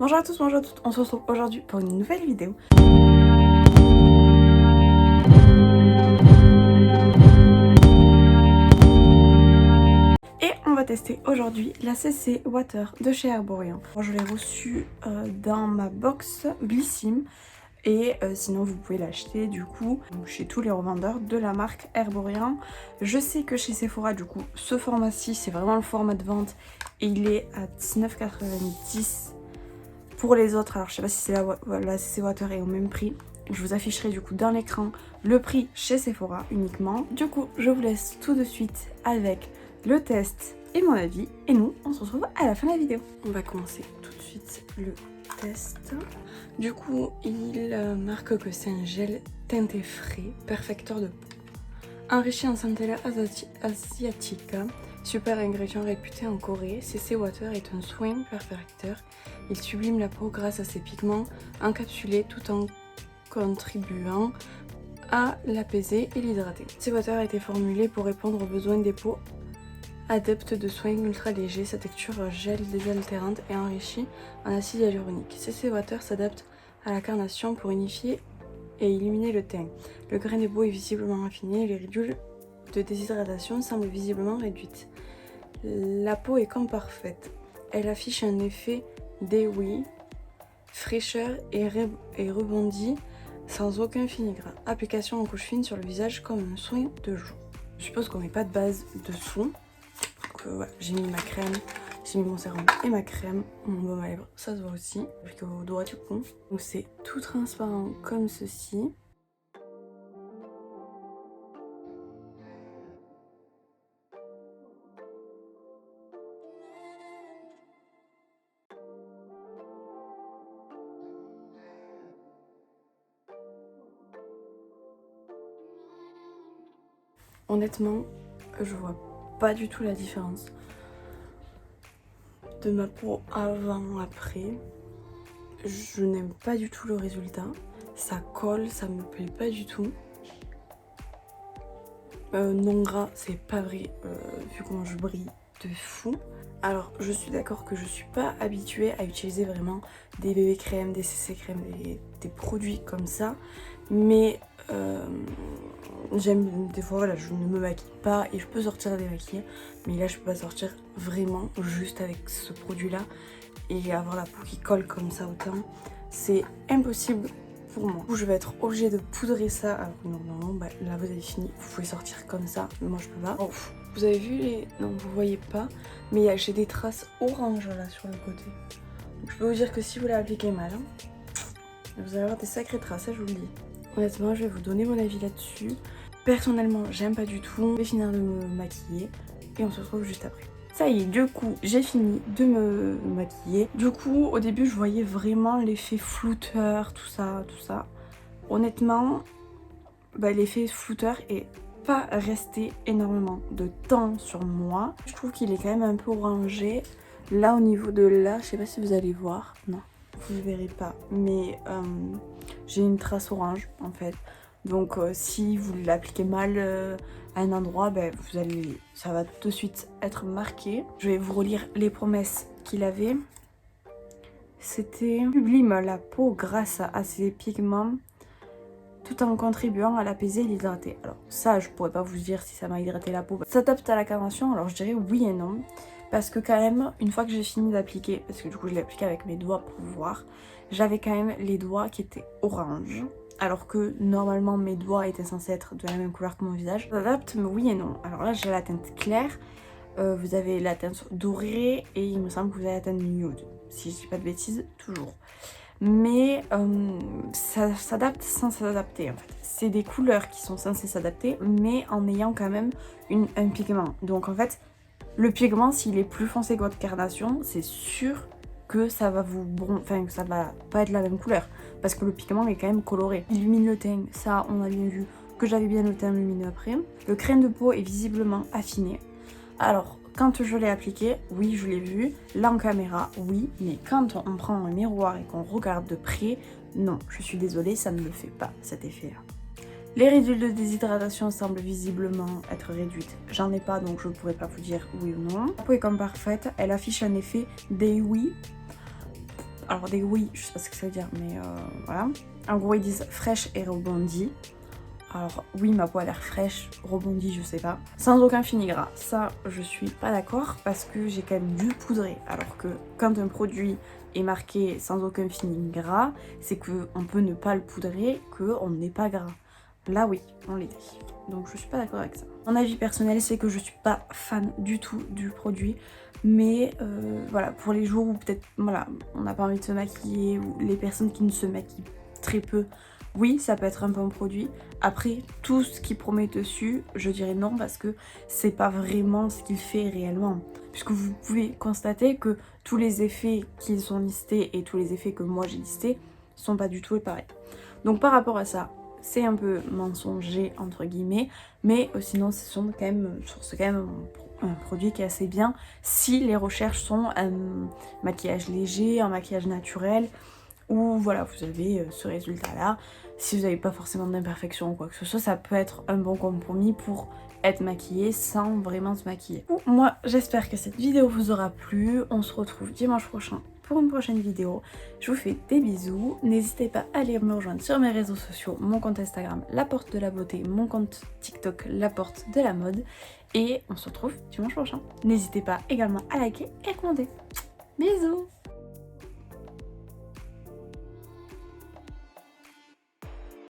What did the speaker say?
Bonjour à tous, bonjour à toutes, on se retrouve aujourd'hui pour une nouvelle vidéo. Et on va tester aujourd'hui la CC Water de chez Herborian. Je l'ai reçue dans ma box Blissim et sinon vous pouvez l'acheter du coup chez tous les revendeurs de la marque Herborian. Je sais que chez Sephora du coup ce format-ci c'est vraiment le format de vente et il est à 19,90 €. Pour les autres, alors je sais pas si c'est la CC Water est au même prix. Je vous afficherai du coup dans l'écran le prix chez Sephora uniquement. Du coup, je vous laisse tout de suite avec le test et mon avis. Et nous, on se retrouve à la fin de la vidéo. On va commencer tout de suite le test. Du coup, il marque que c'est un gel teinté frais, perfecteur de peau. Enrichi en Centella asiatica, super ingrédient réputé en Corée, CC Water est un soin perfecteur. Il sublime la peau grâce à ses pigments encapsulés tout en contribuant à l'apaiser et l'hydrater. CC Water a été formulé pour répondre aux besoins des peaux adeptes de soins ultra légers. Sa texture gel désaltérante et enrichie en acide hyaluronique. CC Water s'adapte à la carnation pour unifier et éliminer le teint. Le grain de peau est visiblement affiné et les ridules de déshydratation semblent visiblement réduites. La peau est comme parfaite. Elle affiche un effet dewy, fraîcheur et rebondie sans aucun finigrane. Application en couche fine sur le visage comme un soin de jour. Je suppose qu'on met pas de base dessous. Donc voilà, j'ai mis ma crème, j'ai mis mon sérum et ma crème, mon baume à lèvres, ça se voit aussi, appliqué au doigt du coup. Donc c'est tout transparent comme ceci. Honnêtement, je vois pas du tout la différence de ma peau avant, après. Je n'aime pas du tout le résultat. Ça colle, ça me plaît pas du tout. Non gras, c'est pas vrai, vu comment je brille de fou. Alors, je suis d'accord que je suis pas habituée à utiliser vraiment des bébés crèmes, des CC crèmes, des produits comme ça. Mais j'aime des fois, voilà, je ne me maquille pas et je peux sortir démaquillée. Mais là, je peux pas sortir vraiment juste avec ce produit-là et avoir la peau qui colle comme ça autant. C'est impossible pour moi. Du coup, je vais être obligée de poudrer ça. Alors normalement, bah, là vous avez fini, vous pouvez sortir comme ça, mais moi je peux pas. Oh, vous avez vu les... Non, vous voyez pas, mais j'ai des traces orange là sur le côté. Donc, je peux vous dire que si vous l'appliquez mal, hein, vous allez avoir des sacrées traces, ça je vous le dis. Honnêtement, je vais vous donner mon avis là-dessus. Personnellement, j'aime pas du tout. Je vais finir de me maquiller et on se retrouve juste après. Ça y est, du coup, j'ai fini de me maquiller. Du coup, au début, je voyais vraiment l'effet flouteur, tout ça, tout ça. Honnêtement, bah, l'effet flouteur est pas resté énormément de temps sur moi. Je trouve qu'il est quand même un peu orangé. Là, au niveau de là, je sais pas si vous allez voir. Non, vous ne verrez pas. Mais j'ai une trace orange, en fait. Donc si vous l'appliquez mal à un endroit, ben, ça va tout de suite être marqué. Je vais vous relire les promesses qu'il avait. C'était sublime la peau grâce à ses pigments tout en contribuant à l'apaiser et l'hydrater. Alors ça, je pourrais pas vous dire si ça m'a hydraté la peau. Ça s'adapte à la carnation, alors je dirais oui et non. Parce que quand même, une fois que j'ai fini d'appliquer, parce que du coup je l'ai appliqué avec mes doigts pour voir, j'avais quand même les doigts qui étaient orange. Alors que normalement mes doigts étaient censés être de la même couleur que mon visage. Ça s'adapte, mais oui et non. Alors là j'ai la teinte claire, vous avez la teinte dorée et il me semble que vous avez la teinte nude. Si je dis pas de bêtises, toujours. Mais ça s'adapte sans s'adapter en fait. C'est des couleurs qui sont censées s'adapter, mais en ayant quand même un pigment. Donc en fait, le pigment, s'il est plus foncé que votre carnation, c'est sûr que ça va que ça va pas être la même couleur. Parce que le pigment est quand même coloré. Il illumine le teint, ça on a bien vu que j'avais bien le teint lumineux après. Le crin de peau est visiblement affiné. Alors, quand je l'ai appliqué, oui, je l'ai vu. Là en caméra, oui. Mais quand on prend un miroir et qu'on regarde de près, non, je suis désolée, ça ne le fait pas, cet effet-là. Les ridules de déshydratation semblent visiblement être réduites. J'en ai pas, donc je ne pourrais pas vous dire oui ou non. La peau est comme parfaite, elle affiche un effet dewy. Alors des oui, je sais pas ce que ça veut dire, mais voilà. En gros ils disent fraîche et rebondie. Alors oui, ma peau a l'air fraîche, rebondie, je sais pas. Sans aucun fini gras, ça je suis pas d'accord parce que j'ai quand même dû poudrer. Alors que quand un produit est marqué sans aucun fini gras, c'est qu'on peut ne pas le poudrer, qu'on n'est pas gras. Là oui, on l'était. Donc je suis pas d'accord avec ça. Mon avis personnel, c'est que je suis pas fan du tout du produit. Mais voilà, pour les jours où peut-être voilà, on n'a pas envie de se maquiller, ou les personnes qui ne se maquillent très peu, oui, ça peut être un bon produit. Après, tout ce qui promet dessus, je dirais non parce que c'est pas vraiment ce qu'il fait réellement. Puisque vous pouvez constater que tous les effets qu'ils sont listés et tous les effets que moi j'ai listés sont pas du tout pareils. Donc par rapport à ça, c'est un peu mensonger entre guillemets, mais sinon c'est quand même un produit qui est assez bien si les recherches sont un maquillage léger, un maquillage naturel, où voilà, vous avez ce résultat là. Si vous n'avez pas forcément d'imperfection ou quoi que ce soit, ça peut être un bon compromis pour être maquillé sans vraiment se maquiller. Moi j'espère que cette vidéo vous aura plu, on se retrouve dimanche prochain pour une prochaine vidéo. Je vous fais des bisous, n'hésitez pas à aller me rejoindre sur mes réseaux sociaux, mon compte Instagram La Porte de la Beauté, mon compte TikTok La Porte de la Mode, et on se retrouve dimanche prochain. N'hésitez pas également à liker et commenter. Bisous.